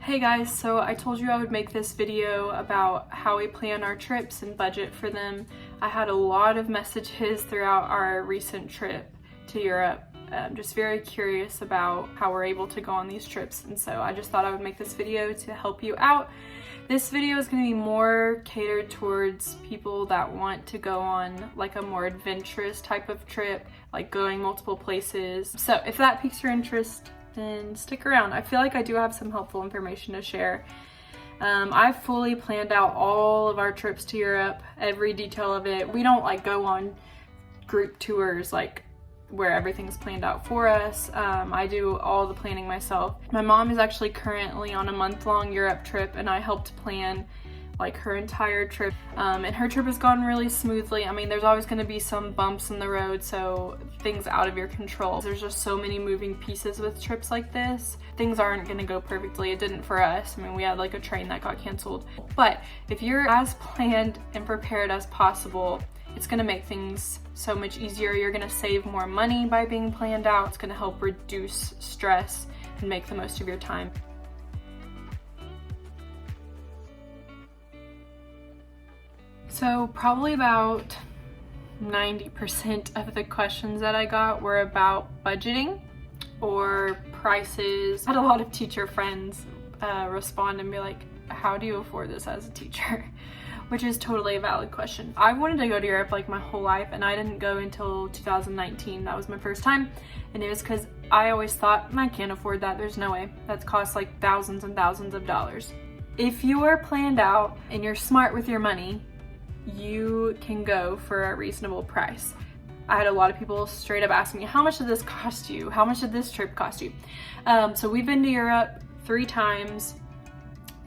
Hey guys, so I told you I would make this video about how we plan our trips and budget for them. I had a lot of messages throughout our recent trip to Europe. I'm just very curious about how we're able to go on these trips, and so I just thought I would make this video to help you out. This video is going to be more catered towards people that want to go on like a more adventurous type of trip, like going multiple places. So if that piques your interest, then stick around. I feel like I do have some helpful information to share. I've fully planned out all of our trips to Europe, every detail of it. We don't like go on group tours like where everything's planned out for us. I do all the planning myself. My mom is actually currently on a month-long Europe trip, and I helped plan like her entire trip, and her trip has gone really smoothly. I mean, there's always going to be some bumps in the road, so things out of your control. There's just so many moving pieces with trips like this. Things aren't going to go perfectly. It didn't for us. I mean, we had like a train that got canceled. But if you're as planned and prepared as possible, it's going to make things so much easier. You're going to save more money by being planned out. It's going to help reduce stress and make the most of your time. So probably about 90% of the questions that I got were about budgeting or prices. I had a lot of teacher friends respond and be like, how do you afford this as a teacher? Which is totally a valid question. I wanted to go to Europe like my whole life, and I didn't go until 2019. That was my first time, and it was because I always thought, I can't afford that, there's no way. That's cost like thousands and thousands of dollars. If you are planned out and you're smart with your money, you can go for a reasonable price. I had a lot of people straight up asking me, how much did this cost you? How much did this trip cost you? So we've been to Europe 3 times,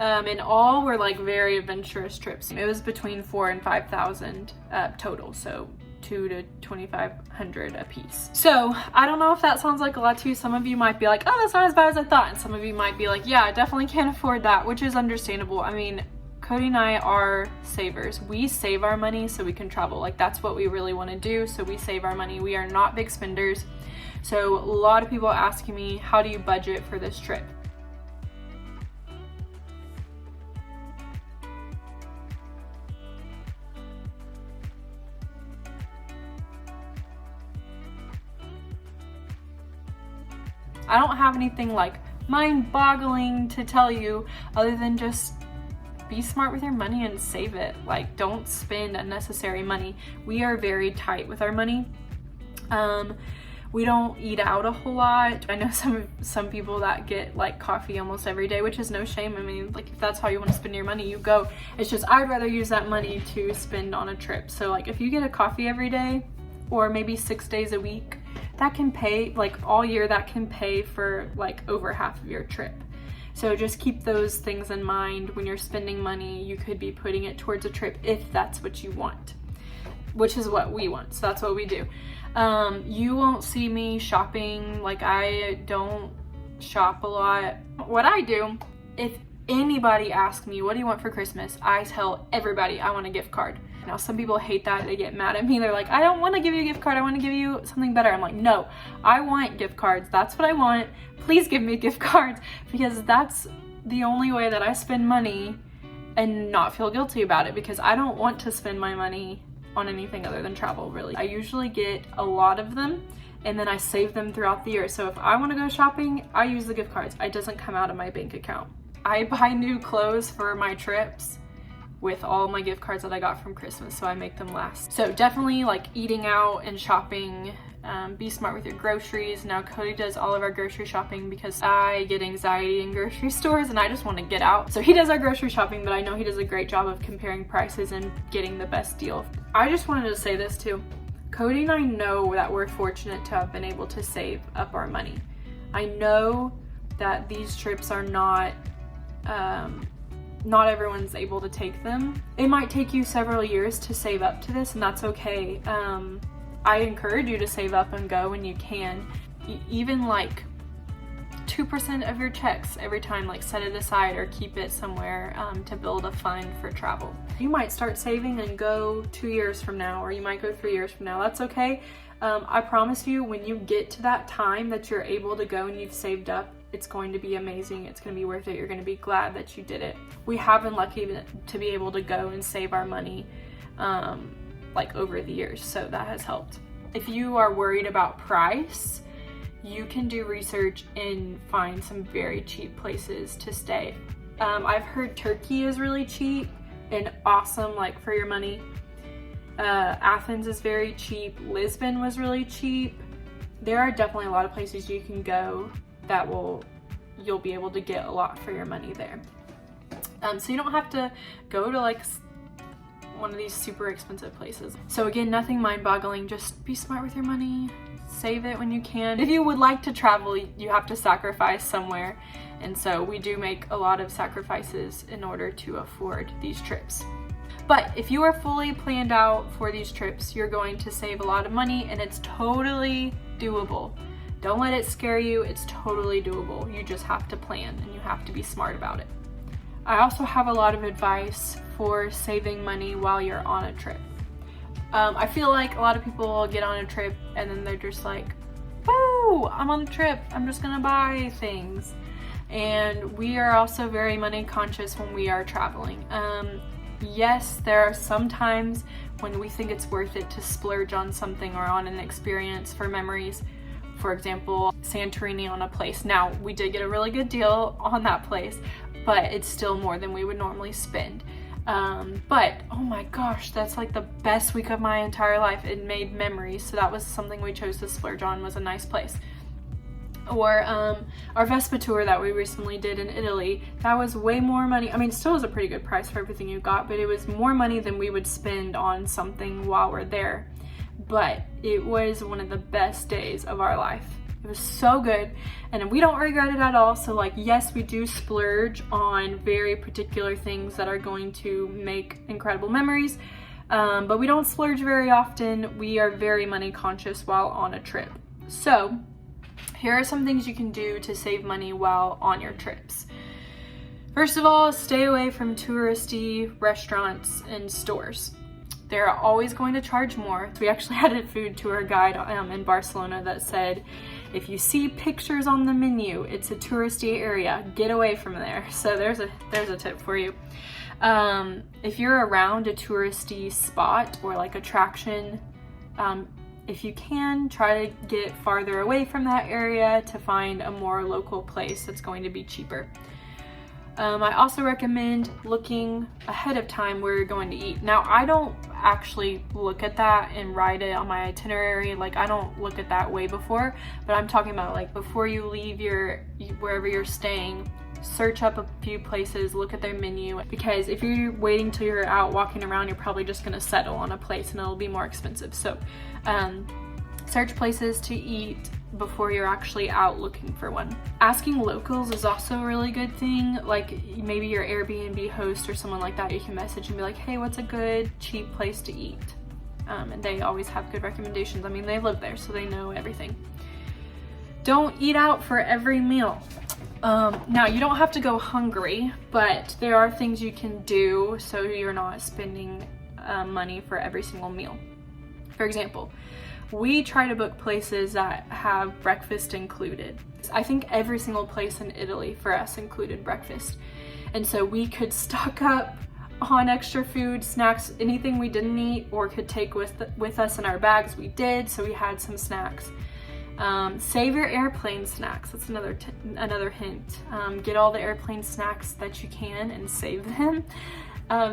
and all were like very adventurous trips. It was between $4,000 and $5,000 total, so $2,000 to $2,500 a piece. So I don't know if that sounds like a lot to you. Some of you might be like, oh, that's not as bad as I thought, and some of you might be like, yeah, I definitely can't afford that, which is understandable. I mean, Cody and I are savers. We save our money so we can travel. Like, that's what we really want to do. So we save our money. We are not big spenders. So a lot of people asking me, how do you budget for this trip? I don't have anything like mind-boggling to tell you other than just be smart with your money and save it. Like, don't spend unnecessary money. We are very tight with our money. We don't eat out a whole lot. I know some people that get like coffee almost every day, which is no shame. I mean, like, if that's how you want to spend your money, you go. It's just I'd rather use that money to spend on a trip. So like, if you get a coffee every day or maybe 6 days a week, that can pay, like all year, that can pay for like over half of your trip. So just keep those things in mind when you're spending money. You could be putting it towards a trip if that's what you want, which is what we want. So that's what we do. You won't see me shopping. Like, I don't shop a lot. What I do, if anybody asks me, what do you want for Christmas? I tell everybody I want a gift card. Now, some people hate that. They get mad at me. They're like, I don't want to give you a gift card. I want to give you something better. I'm like, no, I want gift cards. That's what I want. Please give me gift cards, because that's the only way that I spend money and not feel guilty about it, because I don't want to spend my money on anything other than travel, really. I usually get a lot of them, and then I save them throughout the year. So if I want to go shopping, I use the gift cards. It doesn't come out of my bank account. I buy new clothes for my trips with all my gift cards that I got from Christmas, so I make them last. So definitely like eating out and shopping. Be smart with your groceries. Now Cody does all of our grocery shopping because I get anxiety in grocery stores and I just want to get out. So he does our grocery shopping, but I know he does a great job of comparing prices and getting the best deal. I just wanted to say this too. Cody and I know that we're fortunate to have been able to save up our money. I know that these trips are not everyone's able to take them. It might take you several years to save up to this, and that's okay. I encourage you to save up and go when you can. Even like 2% of your checks every time, like set it aside or keep it somewhere to build a fund for travel. You might start saving and go 2 years from now, or you might go 3 years from now. That's okay. I promise you, when you get to that time that you're able to go and you've saved up, it's going to be amazing. It's going to be worth it. You're going to be glad that you did it. We have been lucky to be able to go and save our money like over the years, so that has helped. If you are worried about price, you can do research and find some very cheap places to stay. I've heard Turkey is really cheap and awesome, like for your money. Athens is very cheap. Lisbon was really cheap. There are definitely a lot of places you can go that you'll be able to get a lot for your money there. So you don't have to go to like one of these super expensive places. So again, nothing mind-boggling, just be smart with your money, save it when you can. If you would like to travel, you have to sacrifice somewhere. And so we do make a lot of sacrifices in order to afford these trips. But if you are fully planned out for these trips, you're going to save a lot of money, and it's totally doable. Don't let it scare you, it's totally doable. You just have to plan and you have to be smart about it. I also have a lot of advice for saving money while you're on a trip. I feel like a lot of people will get on a trip and then they're just like, woo, I'm on a trip, I'm just gonna buy things. And we are also very money conscious when we are traveling. Yes, there are some times when we think it's worth it to splurge on something or on an experience for memories. For example, Santorini on a place. Now, we did get a really good deal on that place, but it's still more than we would normally spend. But oh my gosh, that's like the best week of my entire life. It made memories, so that was something we chose to splurge on, was a nice place. Or our Vespa tour that we recently did in Italy, that was way more money. I mean, it still was a pretty good price for everything you got, but it was more money than we would spend on something while we're there. But it was one of the best days of our life. It was so good, and we don't regret it at all. So like, yes, we do splurge on very particular things that are going to make incredible memories, but we don't splurge very often. We are very money conscious while on a trip. So here are some things you can do to save money while on your trips. First of all, stay away from touristy restaurants and stores. They're always going to charge more. So we actually had a food tour guide in Barcelona that said, if you see pictures on the menu, it's a touristy area, get away from there. So there's a tip for you. If you're around a touristy spot or like attraction, if you can, try to get farther away from that area to find a more local place that's going to be cheaper. I also recommend looking ahead of time where you're going to eat. Now, I don't actually look at that and write it on my itinerary. Like, I don't look at that way before, but I'm talking about like before you leave wherever you're staying, search up a few places, look at their menu, because if you're waiting till you're out walking around, you're probably just gonna settle on a place and it'll be more expensive. So search places to eat before you're actually out looking for one. Asking locals is also a really good thing. Like maybe your Airbnb host or someone like that, you can message and be like, hey, what's a good cheap place to eat? And they always have good recommendations. I mean, they live there, so they know everything. Don't eat out for every meal. Now, you don't have to go hungry, but there are things you can do so you're not spending money for every single meal. For example, we try to book places that have breakfast included. I think every single place in Italy for us included breakfast. And so we could stock up on extra food, snacks, anything we didn't eat or could take with us in our bags, we did. So we had some snacks. Save your airplane snacks. That's another hint. Get all the airplane snacks that you can and save them.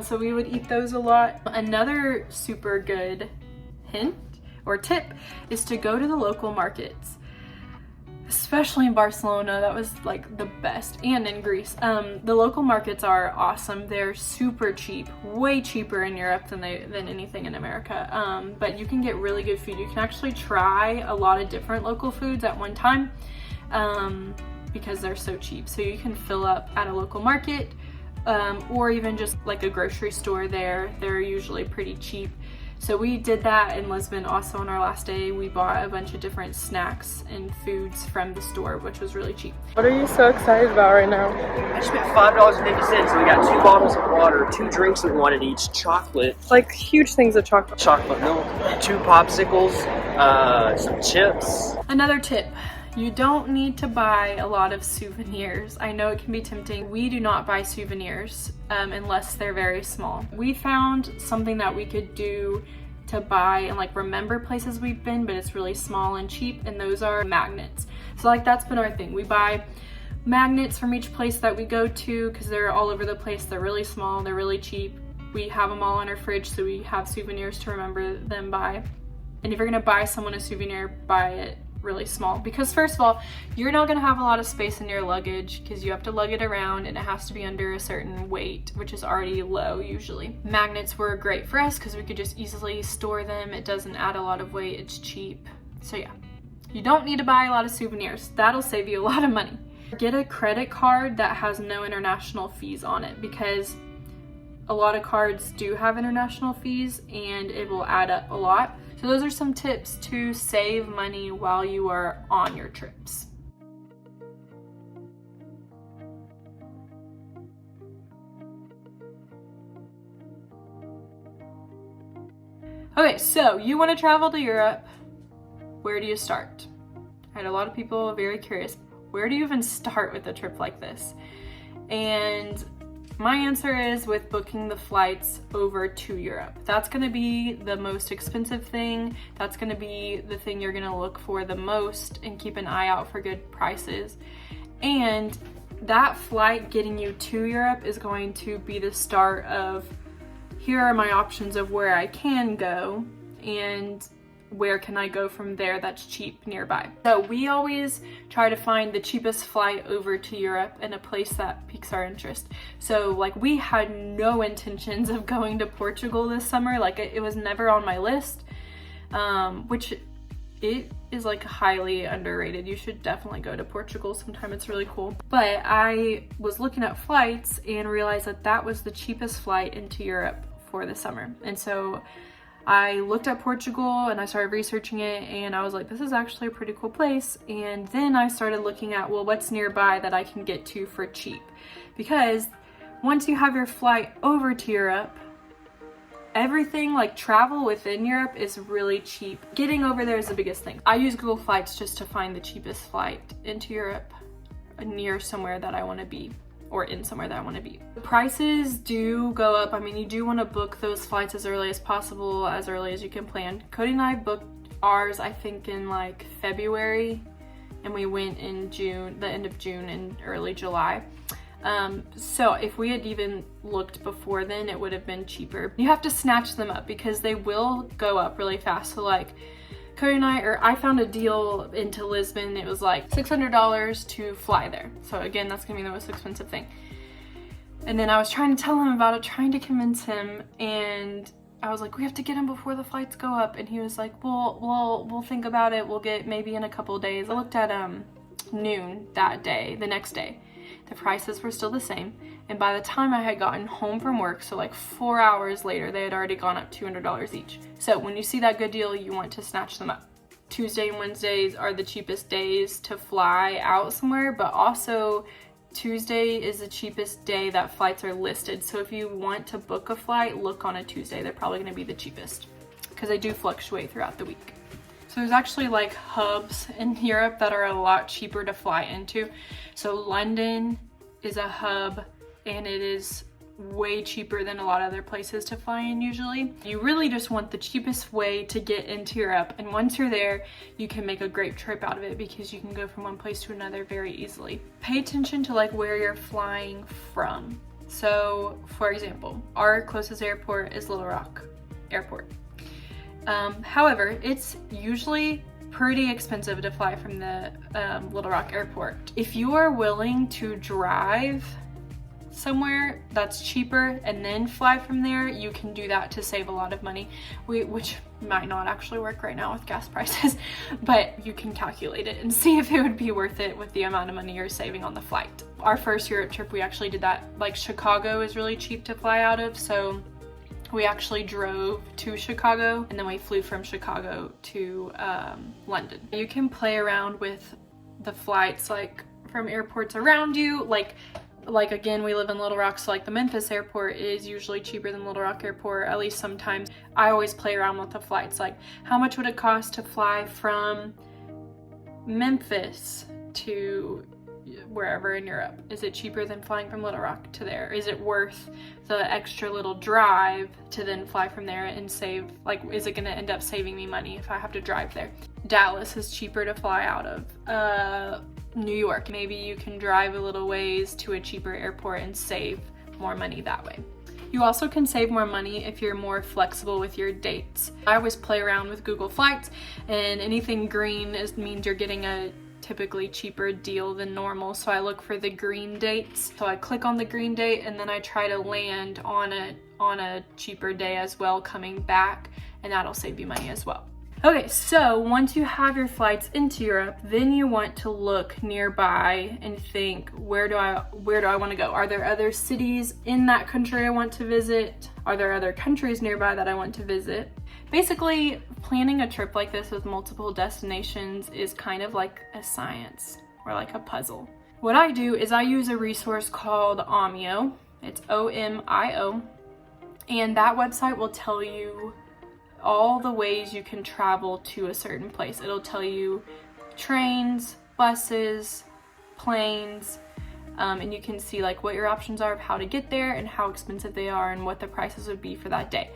So we would eat those a lot. Another super good hint or tip is to go to the local markets, especially in Barcelona. That was like the best, and in Greece. The local markets are awesome. They're super cheap, way cheaper in Europe than anything in America. But you can get really good food. You can actually try a lot of different local foods at one time because they're so cheap. So you can fill up at a local market or even just like a grocery store there. They're usually pretty cheap. So we did that in Lisbon also on our last day. We bought a bunch of different snacks and foods from the store, which was really cheap. What are you so excited about right now? I spent $5.50, so we got 2 bottles of water, 2 drinks we wanted each, chocolate. Like huge things of chocolate. Chocolate milk, 2 popsicles, some chips. Another tip, You don't need to buy a lot of souvenirs. I know it can be tempting. We do not buy souvenirs unless they're very small. We found something that we could do to buy and like remember places we've been, but it's really small and cheap, and those are magnets. So like that's been our thing. We buy magnets from each place that we go to because they're all over the place. They're really small, they're really cheap. We have them all in our fridge so we have souvenirs to remember them by. And if you're gonna buy someone a souvenir, buy it really small, because first of all, you're not gonna have a lot of space in your luggage because you have to lug it around and it has to be under a certain weight, which is already low usually. Magnets were great for us because we could just easily store them. It doesn't add a lot of weight, it's cheap. So yeah, you don't need to buy a lot of souvenirs. That'll save you a lot of money. Get a credit card that has no international fees on it, because a lot of cards do have international fees and it will add up a lot. So those are some tips to save money while you are on your trips. Okay, so you want to travel to Europe. Where do you start? I had a lot of people very curious. Where do you even start with a trip like this? And my answer is with booking the flights over to Europe. That's gonna be the most expensive thing. That's gonna be the thing you're gonna look for the most and keep an eye out for good prices. And that flight getting you to Europe is going to be the start of, here are my options of where I can go and where can I go from there that's cheap nearby. So we always try to find the cheapest flight over to Europe and a place that piques our interest. So like we had no intentions of going to Portugal this summer. Like it was never on my list, which it is like highly underrated. You should definitely go to Portugal sometime. It's really cool. But I was looking at flights and realized that that was the cheapest flight into Europe for the summer. And so I looked at Portugal and I started researching it, and I was like, this is actually a pretty cool place. And then I started looking at, well, what's nearby that I can get to for cheap? Because once you have your flight over to Europe, everything like travel within Europe is really cheap. Getting over there is the biggest thing. I use Google Flights just to find the cheapest flight into Europe near somewhere that I want to be, or in somewhere that I want to be. The prices do go up. I mean, you do want to book those flights as early as possible, as early as you can plan. Cody and I booked ours, I think, in like February, and we went in June, the end of June and early July. So if we had even looked before then, it would have been cheaper. You have to snatch them up because they will go up really fast. So like Cody and I found a deal into Lisbon. It was like $600 to fly there. So again, that's gonna be the most expensive thing. And then I was trying to tell him about it, trying to convince him, and I was like, we have to get them before the flights go up. And he was like, well, we'll think about it. We'll get maybe in a couple of days. I looked at noon that day, the next day. The prices were still the same. And by the time I had gotten home from work, so like 4 hours later, they had already gone up $200 each. So when you see that good deal, you want to snatch them up. Tuesday and Wednesdays are the cheapest days to fly out somewhere, but also Tuesday is the cheapest day that flights are listed. So if you want to book a flight, look on a Tuesday. They're probably gonna be the cheapest because they do fluctuate throughout the week. So there's actually like hubs in Europe that are a lot cheaper to fly into. So London is a hub, and it is way cheaper than a lot of other places to fly in usually. You really just want the cheapest way to get into Europe, and once you're there, you can make a great trip out of it because you can go from one place to another very easily. Pay attention to like where you're flying from. So for example, our closest airport is Little Rock Airport. However, it's usually pretty expensive to fly from the Little Rock Airport. If you are willing to drive somewhere that's cheaper and then fly from there, you can do that to save a lot of money, which might not actually work right now with gas prices, but you can calculate it and see if it would be worth it with the amount of money you're saving on the flight. Our first Europe trip, we actually did that. Like Chicago is really cheap to fly out of, so we actually drove to Chicago and then we flew from Chicago to London. You can play around with the flights like from airports around you. Like again, we live in Little Rock, so like the Memphis airport is usually cheaper than Little Rock Airport, at least sometimes. I always play around with the flights, like how much would it cost to fly from Memphis to wherever in Europe? Is it cheaper than flying from Little Rock to there? Is it worth the extra little drive to then fly from there and save, like, is it gonna end up saving me money if I have to drive there? Dallas is cheaper to fly out of. New York, maybe you can drive a little ways to a cheaper airport and save more money that way. You also can save more money if you're more flexible with your dates. I always play around with Google Flights, and anything green means you're getting a typically cheaper deal than normal. So I look for the green dates. So I click on the green date and then I try to land on a cheaper day as well coming back, and that'll save you money as well. Okay, so once you have your flights into Europe, then you want to look nearby and think, where do I want to go? Are there other cities in that country I want to visit? Are there other countries nearby that I want to visit? Basically, planning a trip like this with multiple destinations is kind of like a science or like a puzzle. What I do is I use a resource called Omio. It's OMIO, and that website will tell you all the ways you can travel to a certain place. It'll tell you trains, buses, planes, and you can see like what your options are of how to get there and how expensive they are and what the prices would be for that day.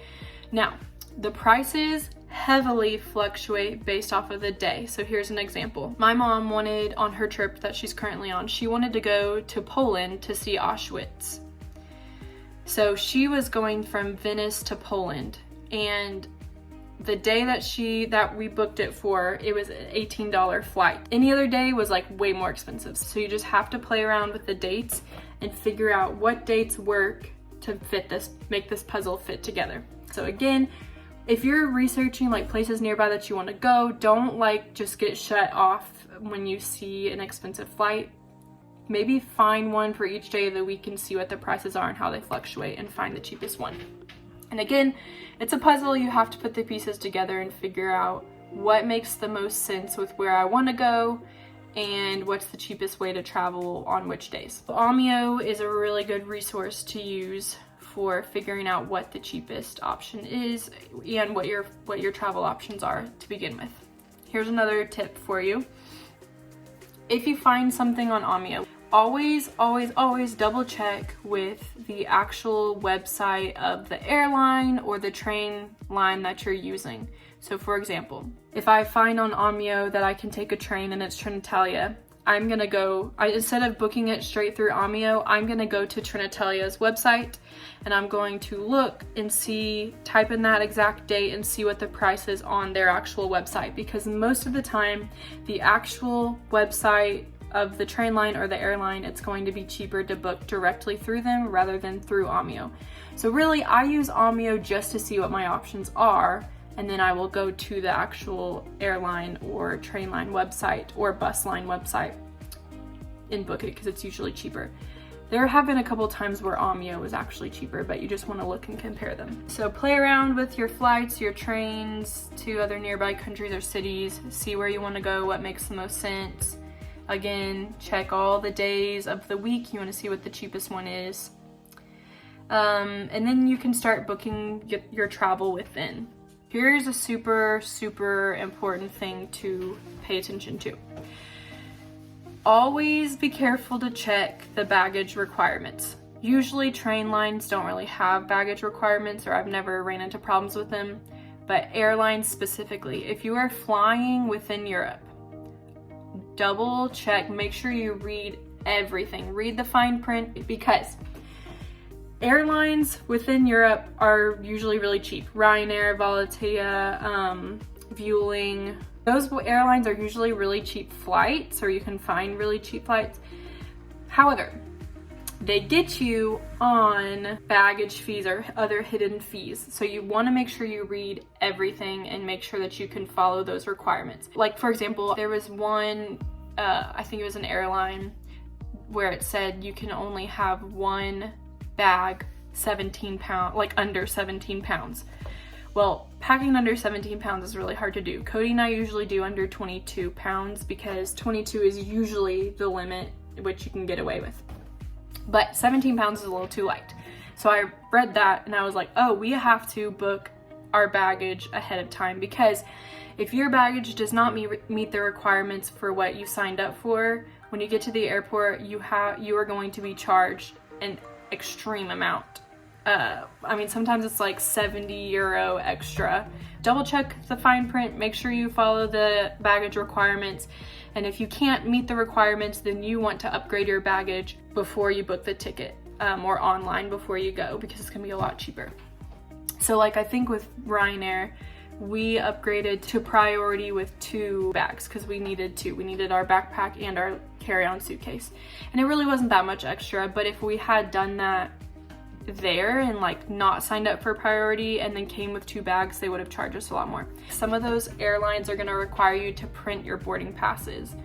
Now, the prices heavily fluctuate based off of the day. So here's an example. My mom wanted, on her trip that she's currently on, she wanted to go to Poland to see Auschwitz. So she was going from Venice to Poland, and the day that we booked it for, it was an $18 flight. Any other day was like way more expensive. So you just have to play around with the dates and figure out what dates work to make this puzzle fit together. So again, if you're researching like places nearby that you want to go, don't like just get shut off when you see an expensive flight. Maybe find one for each day of the week and see what the prices are and how they fluctuate and find the cheapest one. And again, it's a puzzle. You have to put the pieces together and figure out what makes the most sense with where I want to go and what's the cheapest way to travel on which days. Omio is a really good resource to use for figuring out what the cheapest option is and what your travel options are to begin with. Here's another tip for you. If you find something on Omio, always double check with the actual website of the airline or the train line that you're using. So for example, if I find on Omio that I can take a train and it's Trenitalia, instead of booking it straight through Omio, I'm gonna go to Trenitalia's website and I'm going to look and type in that exact date and see what the price is on their actual website, because most of the time, the actual website of the train line or the airline, it's going to be cheaper to book directly through them rather than through Omio. So really, I use Omio just to see what my options are, and then I will go to the actual airline or train line website or bus line website and book it because it's usually cheaper. There have been a couple times where Omio was actually cheaper, but you just want to look and compare them. So play around with your flights, your trains to other nearby countries or cities, see where you want to go, what makes the most sense. Again, check all the days of the week. You want to see what the cheapest one is. And then you can start booking your travel within. Here's a super, super important thing to pay attention to. Always be careful to check the baggage requirements. Usually train lines don't really have baggage requirements, or I've never ran into problems with them, but airlines specifically. If you are flying within Europe, double check, make sure you read everything. Read the fine print, because airlines within Europe are usually really cheap. Ryanair, Volotea, Vueling. Those airlines are usually really cheap flights, or you can find really cheap flights. However, they get you on baggage fees or other hidden fees. So you want to make sure you read everything and make sure that you can follow those requirements. Like for example, there was one, I think it was an airline, where it said you can only have one bag 17 pounds, like under 17 pounds. Well, packing under 17 pounds is really hard to do. Cody and I usually do under 22 pounds because 22 is usually the limit which you can get away with. But 17 pounds is a little too light. So I read that and I was like, oh, we have to book our baggage ahead of time, because If your baggage does not meet the requirements for what you signed up for, when you get to the airport, you are going to be charged an extreme amount. I mean, sometimes it's like €70 extra. Double check the fine print, make sure you follow the baggage requirements, and if you can't meet the requirements, then you want to upgrade your baggage before you book the ticket, or online before you go, because it's gonna be a lot cheaper. So like I think with Ryanair, we upgraded to priority with 2 bags because we needed 2. We needed our backpack and our carry-on suitcase. And it really wasn't that much extra, but if we had done that there and like not signed up for priority and then came with 2 bags, they would have charged us a lot more. Some of those airlines are going to require you to print your boarding passes.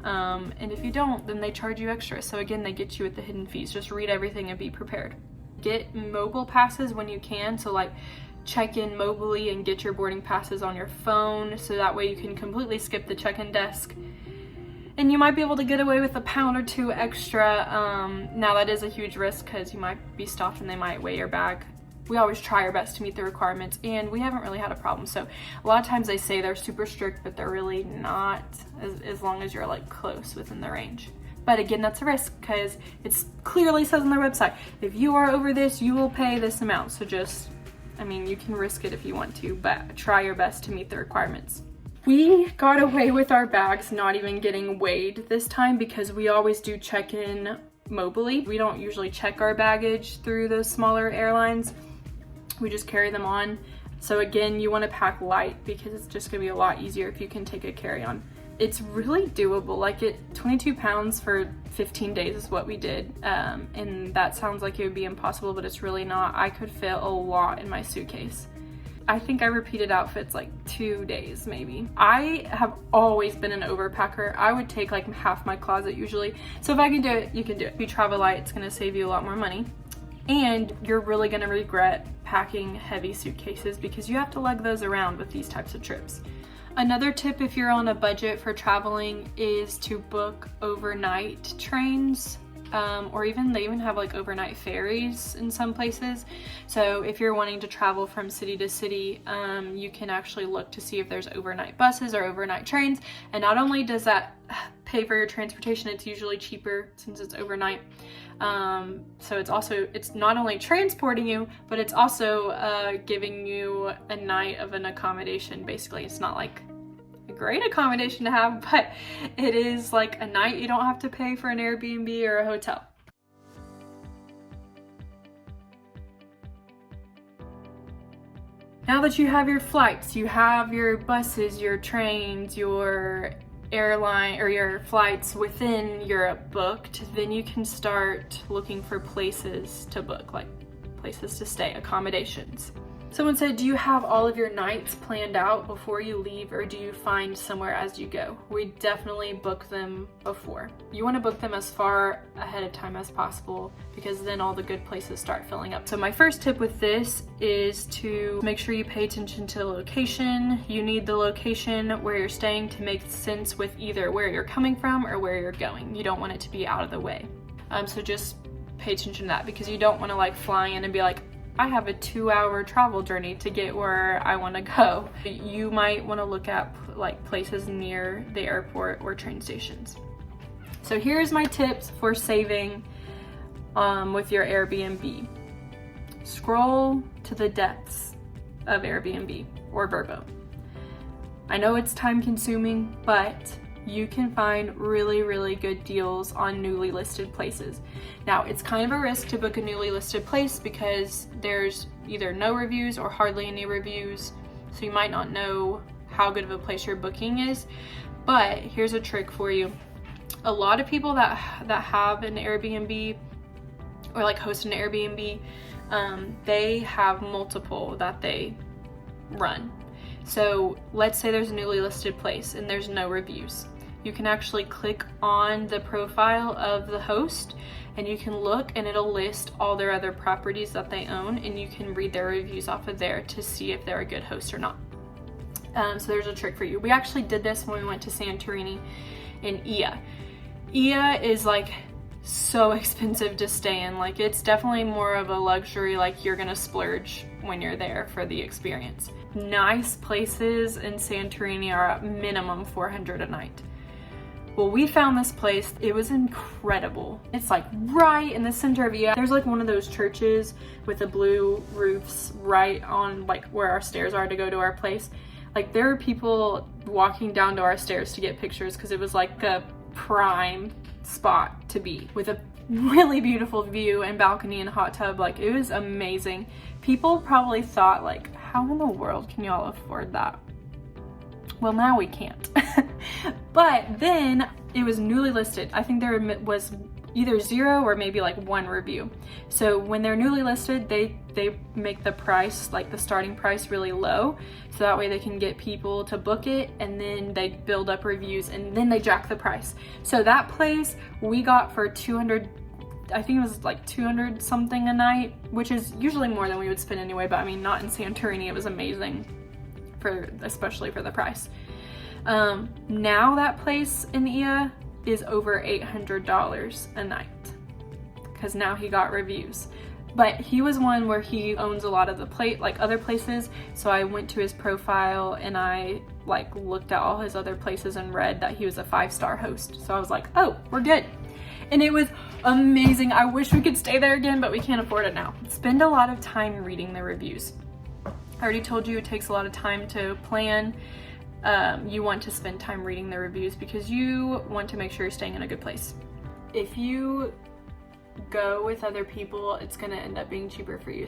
And if you don't, then they charge you extra. So again, they get you with the hidden fees. Just read everything and be prepared. Get mobile passes when you can. So like check in mobily and get your boarding passes on your phone, so that way you can completely skip the check-in desk. And you might be able to get away with £1 or £2 extra. Now that is a huge risk because you might be stopped and they might weigh your bag. We always try our best to meet the requirements, and we haven't really had a problem. So a lot of times they say they're super strict, but they're really not, as long as you're like close within the range. But again, that's a risk because it clearly says on their website, if you are over this, you will pay this amount. So just, I mean, you can risk it if you want to, but try your best to meet the requirements. We got away with our bags not even getting weighed this time because we always do check in mobily. We don't usually check our baggage through those smaller airlines. We just carry them on. So again, you want to pack light because it's just going to be a lot easier if you can take a carry-on. It's really doable. Like 22 pounds for 15 days is what we did. And that sounds like it would be impossible, but it's really not. I could fit a lot in my suitcase. I think I repeated outfits like 2 days maybe. I have always been an overpacker. I would take like half my closet usually. So if I can do it, you can do it. If you travel light, it's gonna save you a lot more money. And you're really gonna regret packing heavy suitcases because you have to lug those around with these types of trips. Another tip if you're on a budget for traveling is to book overnight trains. Or they even have like overnight ferries in some places. So if you're wanting to travel from city to city, you can actually look to see if there's overnight buses or overnight trains. And not only does that pay for your transportation, it's usually cheaper since it's overnight. So it's not only transporting you, but it's also giving you a night of an accommodation. Basically, it's not like a great accommodation to have, but it is like a night you don't have to pay for an Airbnb or a hotel. Now that you have your flights, you have your buses, your trains, your airline or your flights within Europe booked, then you can start looking for places to book, like places to stay, accommodations. Someone said, do you have all of your nights planned out before you leave, or do you find somewhere as you go? We definitely book them before. You want to book them as far ahead of time as possible because then all the good places start filling up. So my first tip with this is to make sure you pay attention to the location. You need the location where you're staying to make sense with either where you're coming from or where you're going. You don't want it to be out of the way. So just pay attention to that because you don't want to like fly in and be like, I have a 2-hour travel journey to get where I want to go. You might want to look at like places near the airport or train stations. So here's my tips for saving with your Airbnb. Scroll to the depths of Airbnb or Vrbo. I know it's time consuming, but you can find really, really good deals on newly listed places. Now, it's kind of a risk to book a newly listed place because there's either no reviews or hardly any reviews, so you might not know how good of a place you're booking is. But here's a trick for you. A lot of people that have an Airbnb or like host an Airbnb, they have multiple that they run. So let's say there's a newly listed place and there's no reviews. You can actually click on the profile of the host and you can look and it'll list all their other properties that they own, and you can read their reviews off of there to see if they're a good host or not. So there's a trick for you. We actually did this when we went to Santorini in Ia. Ia is like so expensive to stay in. Like, it's definitely more of a luxury, like you're gonna splurge when you're there for the experience. Nice places in Santorini are at minimum $400 a night. Well, we found this place. It was incredible. It's like right in the center of Ida. There's like one of those churches with the blue roofs right on like where our stairs are to go to our place. Like, there are people walking down to our stairs to get pictures because it was like a prime spot to be, with a really beautiful view and balcony and hot tub. Like, it was amazing. People probably thought like, how in the world can y'all afford that? Well, now we can't. But then it was newly listed. I think there was either 0 or maybe like 1 review. So when they're newly listed, they make the price, like the starting price, really low, so that way they can get people to book it, and then they build up reviews, and then they jack the price. So that place we got for 200, I think it was like 200 something a night, which is usually more than we would spend anyway, but I mean, not in Santorini. It was amazing, especially for the price. Now that place in Ia is over $800 a night, because now he got reviews. But he was one where he owns a lot of the like other places, so I went to his profile and I like looked at all his other places and read that he was a 5-star host. So I was like, oh, we're good. And it was amazing. I wish we could stay there again, but we can't afford it now. Spend a lot of time reading the reviews. I already told you it takes a lot of time to plan. You want to spend time reading the reviews because you want to make sure you're staying in a good place. If you go with other people, it's gonna end up being cheaper for you.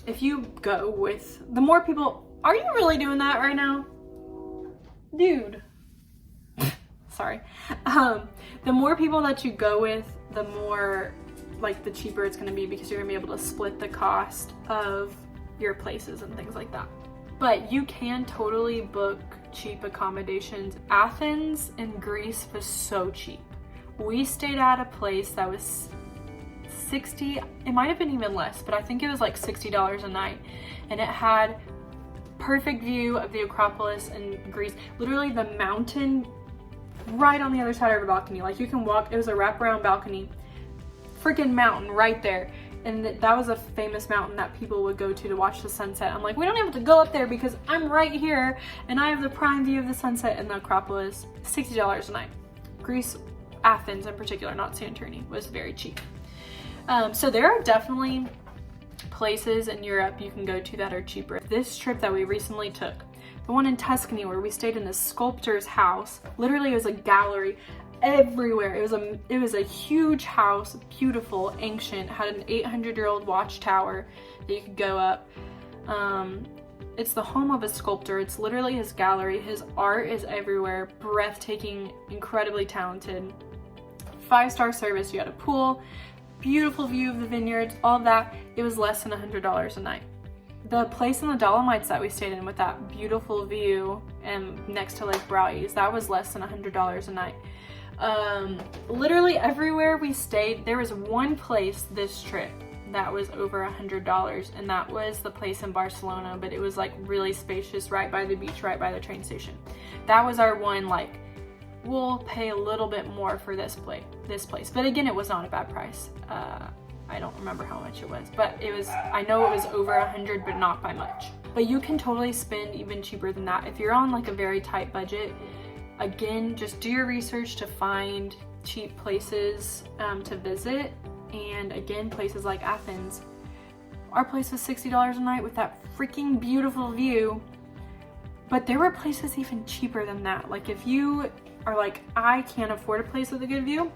If you go with the more people, are you really doing that right now? Dude. Sorry. The more people that you go with, the more, like, the cheaper it's gonna be, because you're gonna be able to split the cost of your places and things like that. But you can totally book cheap accommodations. Athens in Greece was so cheap. We stayed at a place that was $60, it might have been even less, but I think it was like $60 a night. And it had perfect view of the Acropolis in Greece. Literally the mountain right on the other side of the balcony. Like, you can walk, it was a wraparound balcony. Freaking mountain right there. And that was a famous mountain that people would go to watch the sunset. I'm like, we don't have to go up there because I'm right here and I have the prime view of the sunset in the Acropolis. $60 a night. Greece, Athens in particular, not Santorini, was very cheap. So there are definitely places in Europe you can go to that are cheaper. This trip that we recently took, the one in Tuscany where we stayed in this sculptor's house, literally it was a gallery everywhere. It was a huge house, beautiful, ancient, had an 800-year-old watchtower that you could go up. It's the home of a sculptor. It's literally his gallery. His art is everywhere, breathtaking, incredibly talented. 5-star service. You had a pool, beautiful view of the vineyards, all of that. It was less than $100 a night. The place in the Dolomites that we stayed in with that beautiful view and next to Lake Brauis, that was less than $100 a night. Literally everywhere we stayed, there was one place this trip that was over $100, and that was the place in Barcelona, but it was like really spacious, right by the beach, right by the train station. That was our one, like, we'll pay a little bit more for this place. But again, it was not a bad price. I don't remember how much it was, but it was, I know it was over 100, but not by much. But you can totally spend even cheaper than that. If you're on like a very tight budget, again, just do your research to find cheap places to visit. And again, places like Athens. Our place was $60 a night with that freaking beautiful view. But there were places even cheaper than that. Like, if you are like, I can't afford a place with a good view,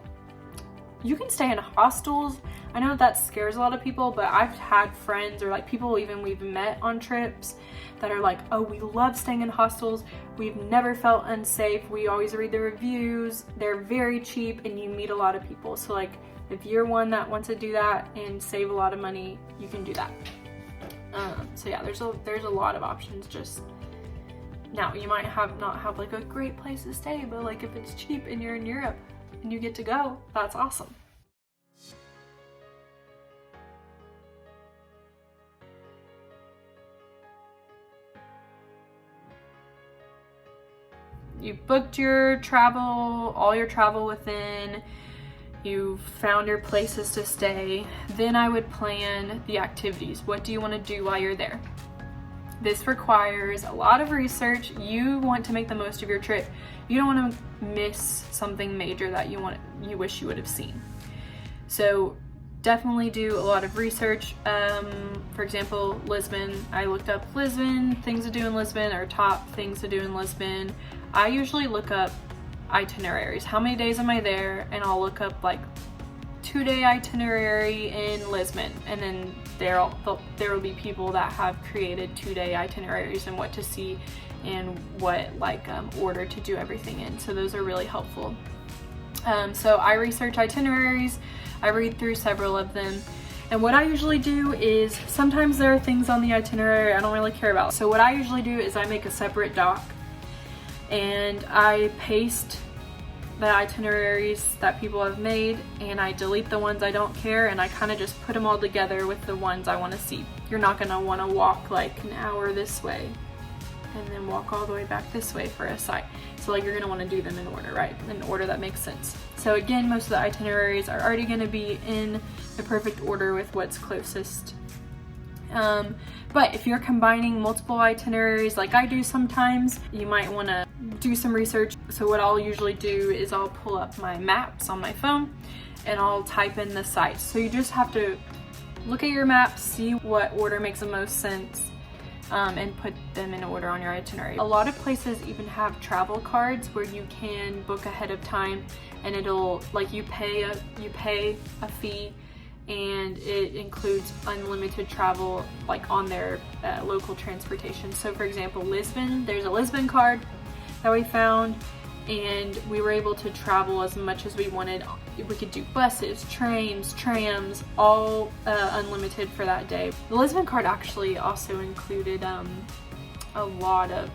you can stay in hostels. I know that scares a lot of people, but I've had friends or like people even we've met on trips that are like, oh, we love staying in hostels. We've never felt unsafe. We always read the reviews. They're very cheap and you meet a lot of people. So like, if you're one that wants to do that and save a lot of money, you can do that. So yeah, there's a lot of options. Just now, you might not have like a great place to stay, but like if it's cheap and you're in Europe and you get to go, that's awesome. You booked your travel, all your travel within You've found your places to stay. Then I would plan the activities. What do you want to do while you're there? This requires a lot of research. You want to make the most of your trip. You don't want to miss something major that you wish you would have seen. So definitely do a lot of research. For example, Lisbon. I looked up Lisbon, things to do in Lisbon, or top things to do in Lisbon. I usually look up itineraries. How many days am I there? And I'll look up like 2-day itinerary in Lisbon, and then there will be people that have created 2-day itineraries and what to see and what order to do everything in. So those are really helpful. So I research itineraries. I read through several of them, and what I usually do is sometimes there are things on the itinerary I don't really care about. So what I usually do is I make a separate doc and I paste the itineraries that people have made, and I delete the ones I don't care, and I kind of just put them all together with the ones I want to see. You're not going to want to walk like an hour this way and then walk all the way back this way for a site. So you're going to want to do them in order, right? In order that makes sense. So again, most of the itineraries are already going to be in the perfect order with what's closest. But if you're combining multiple itineraries like I do sometimes, you might want to do some research. So what I'll usually do is I'll pull up my maps on my phone and I'll type in the sites. So you just have to look at your map, see what order makes the most sense, and put them in order on your itinerary. A lot of places even have travel cards where you can book ahead of time, and it'll you pay a fee, and it includes unlimited travel on their local transportation. So for example, Lisbon, there's a Lisbon card that we found, and we were able to travel as much as we wanted. We could do buses, trains, trams, all unlimited for that day. The Lisbon card actually also included a lot of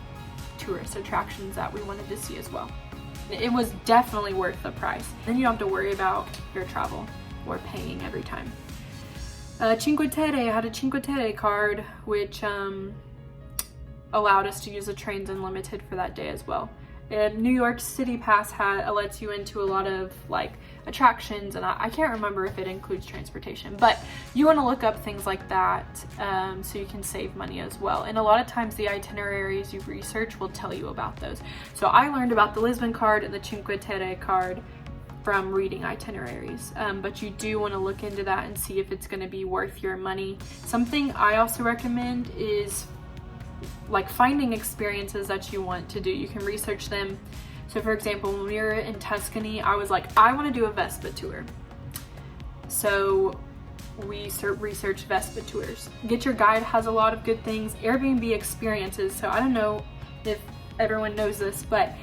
tourist attractions that we wanted to see as well. It was definitely worth the price. Then you don't have to worry about your travel or paying every time. Cinque Terre, I had a Cinque Terre card, which allowed us to use the trains unlimited for that day as well. And New York City Pass lets you into a lot of attractions, and I can't remember if it includes transportation, but you want to look up things like that so you can save money as well. And a lot of times the itineraries you research will tell you about those. So I learned about the Lisbon card and the Cinque Terre card from reading itineraries, but you do want to look into that and see if it's going to be worth your money. Something I also recommend is finding experiences that you want to do. You can research them. So for example, when we were in Tuscany, I was like, I want to do a Vespa tour. So we researched Vespa tours. Get Your Guide has a lot of good things. Airbnb experiences. So I don't know if everyone knows this, but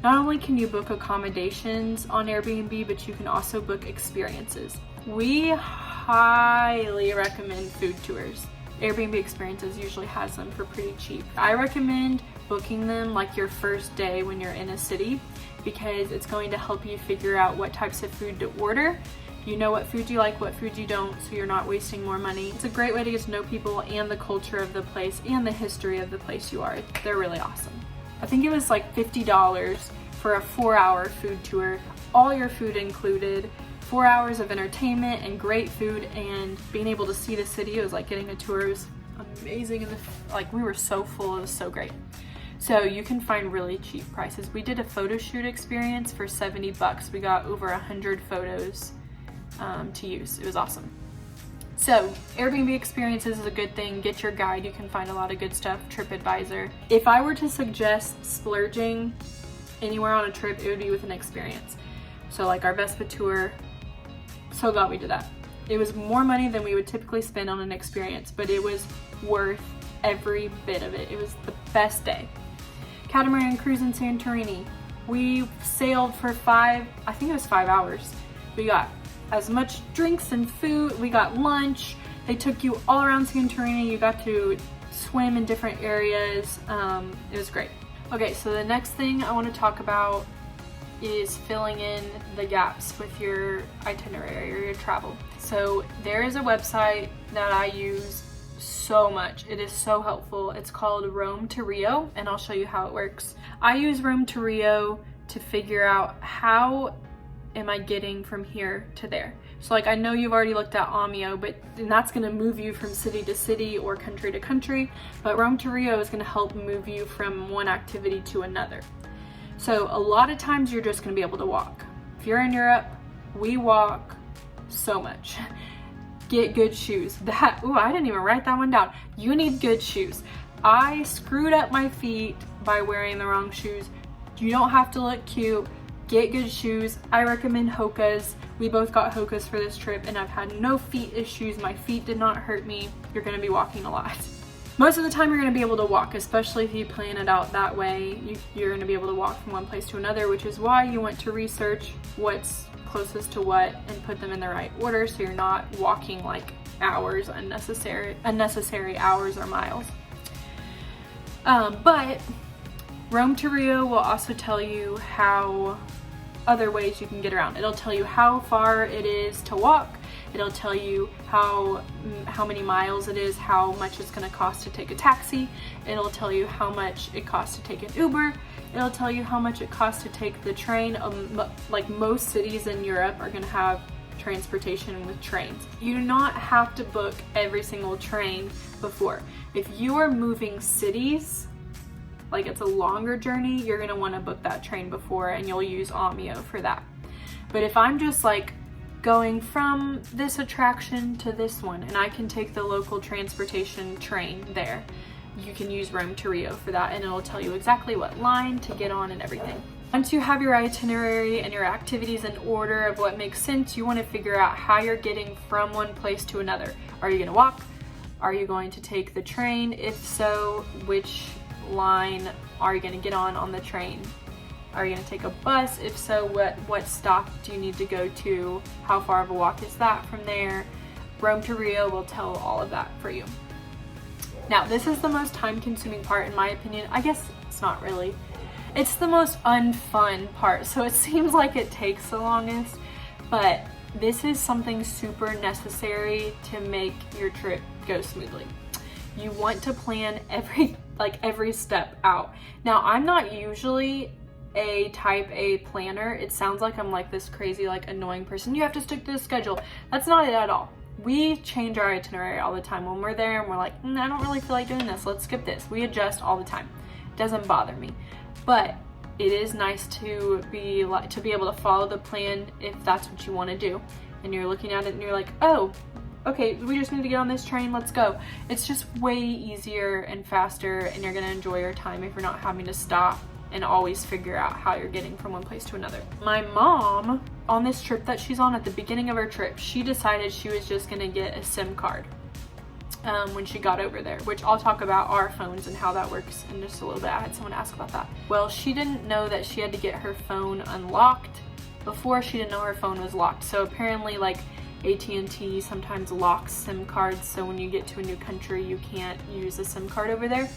not only can you book accommodations on Airbnb, but you can also book experiences. We highly recommend food tours. Airbnb experiences usually has them for pretty cheap. I recommend booking them your first day when you're in a city, because it's going to help you figure out what types of food to order. You know what food you like, what food you don't, so you're not wasting more money. It's a great way to get to know people and the culture of the place and the history of the place you are. They're really awesome. I think it was $50 for a 4-hour food tour, all your food included. 4 hours of entertainment and great food, and being able to see the city. It was like getting a tour. It was amazing, and we were so full. It was so great. So you can find really cheap prices. We did a photo shoot experience for $70. We got over 100 photos to use. It was awesome. So Airbnb experiences is a good thing. Get Your Guide, you can find a lot of good stuff. TripAdvisor. If I were to suggest splurging anywhere on a trip, it would be with an experience. So our Vespa tour, so glad we did that. It was more money than we would typically spend on an experience, but it was worth every bit of it. It was the best day. Catamaran cruise in Santorini. We sailed for 5 hours. We got as much drinks and food. We got lunch. They took you all around Santorini. You got to swim in different areas. It was great. Okay, so the next thing I want to talk about is filling in the gaps with your itinerary or your travel. So there is a website that I use so much. It is so helpful. It's called Rome to Rio, and I'll show you how it works. I use Rome to Rio to figure out how am I getting from here to there? So like, I know you've already looked at Amio, but and that's gonna move you from city to city or country to country, but Rome to Rio is gonna help move you from one activity to another. So a lot of times you're just gonna be able to walk. If you're in Europe, we walk so much. Get good shoes. I didn't even write that one down. You need good shoes. I screwed up my feet by wearing the wrong shoes. You don't have to look cute. Get good shoes. I recommend Hoka's. We both got Hoka's for this trip and I've had no feet issues. My feet did not hurt me. You're gonna be walking a lot. Most of the time you're gonna be able to walk, especially if you plan it out that way. You're gonna be able to walk from one place to another, which is why you want to research what's closest to what and put them in the right order so you're not walking like hours, unnecessary hours or miles. But Rome to Rio will also tell you how other ways you can get around. It'll tell you how far it is to walk. It'll tell you how many miles it is, how much it's going to cost to take a taxi. It'll tell you how much it costs to take an Uber. It'll tell you how much it costs to take the train. Like most cities in Europe are going to have transportation with trains. You do not have to book every single train before. If you are moving cities, like it's a longer journey, you're gonna wanna book that train before and you'll use Amio for that. But if I'm just like going from this attraction to this one and I can take the local transportation train there, you can use Rome to Rio for that and it'll tell you exactly what line to get on and everything. Once you have your itinerary and your activities in order of what makes sense, you want to figure out how you're getting from one place to another. Are you going to walk? Are you going to take the train? If so, which line are you going to get on the train? Are you going to take a bus? If so, what stop do you need to go to? How far of a walk is that from there? Rome to Rio will tell all of that for you. Now, this is the most time-consuming part in my opinion. I guess it's not really. It's the most unfun part, so it seems like it takes the longest, but this is something super necessary to make your trip go smoothly. You want to plan every step out. Now, I'm not usually a type A planner. It sounds like I'm like this crazy, like annoying person. You have to stick to the schedule. That's not it at all. We change our itinerary all the time when we're there and we're like, I don't really feel like doing this. Let's skip this. We adjust all the time. It doesn't bother me. But it is nice to be able to follow the plan if that's what you want to do. And you're looking at it and you're like, oh, okay, we just need to get on this train, let's go. It's just way easier and faster and you're gonna enjoy your time if you're not having to stop and always figure out how you're getting from one place to another. My mom, on this trip that she's on at the beginning of her trip, she decided she was just gonna get a SIM card. When she got over there, which I'll talk about our phones and how that works in just a little bit. I had someone ask about that. Well, she didn't know that she had to get her phone unlocked before. She didn't know her phone was locked. So apparently like AT&T sometimes locks SIM cards, so when you get to a new country you can't use a SIM card over there.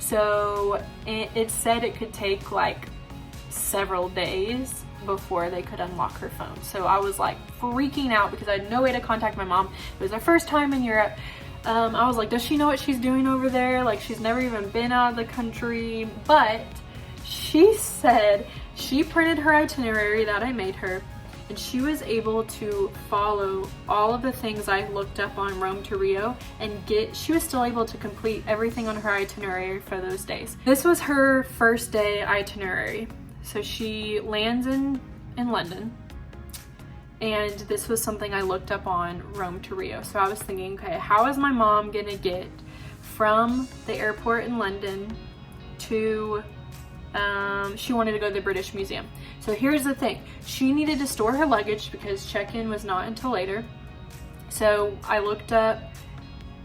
So it said it could take like several days before they could unlock her phone. So I was like freaking out because I had no way to contact my mom. It was our first time in Europe. I was like, does she know what she's doing over there? Like, she's never even been out of the country. But she said she printed her itinerary that I made her, and she was able to follow all of the things I looked up on Rome to Rio and she was still able to complete everything on her itinerary for those days. This was her first day itinerary. So she lands in London. And this was something I looked up on Rome to Rio. So I was thinking, okay, how is my mom gonna get from the airport in London to, she wanted to go to the British Museum. So here's the thing. She needed to store her luggage because check-in was not until later. So I looked up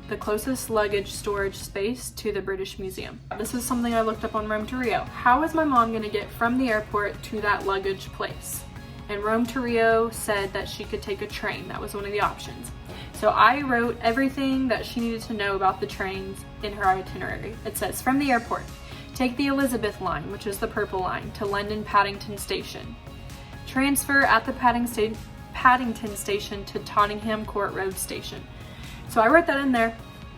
the closest luggage storage space to the British Museum. This is something I looked up on Rome to Rio. How is my mom gonna get from the airport to that luggage place? And Rome to Rio said that she could take a train. That was one of the options. So I wrote everything that she needed to know about the trains in her itinerary. It says, from the airport, take the Elizabeth line, which is the purple line, to London Paddington Station. Transfer at the Paddington Station to Tottenham Court Road Station. So I wrote that in there.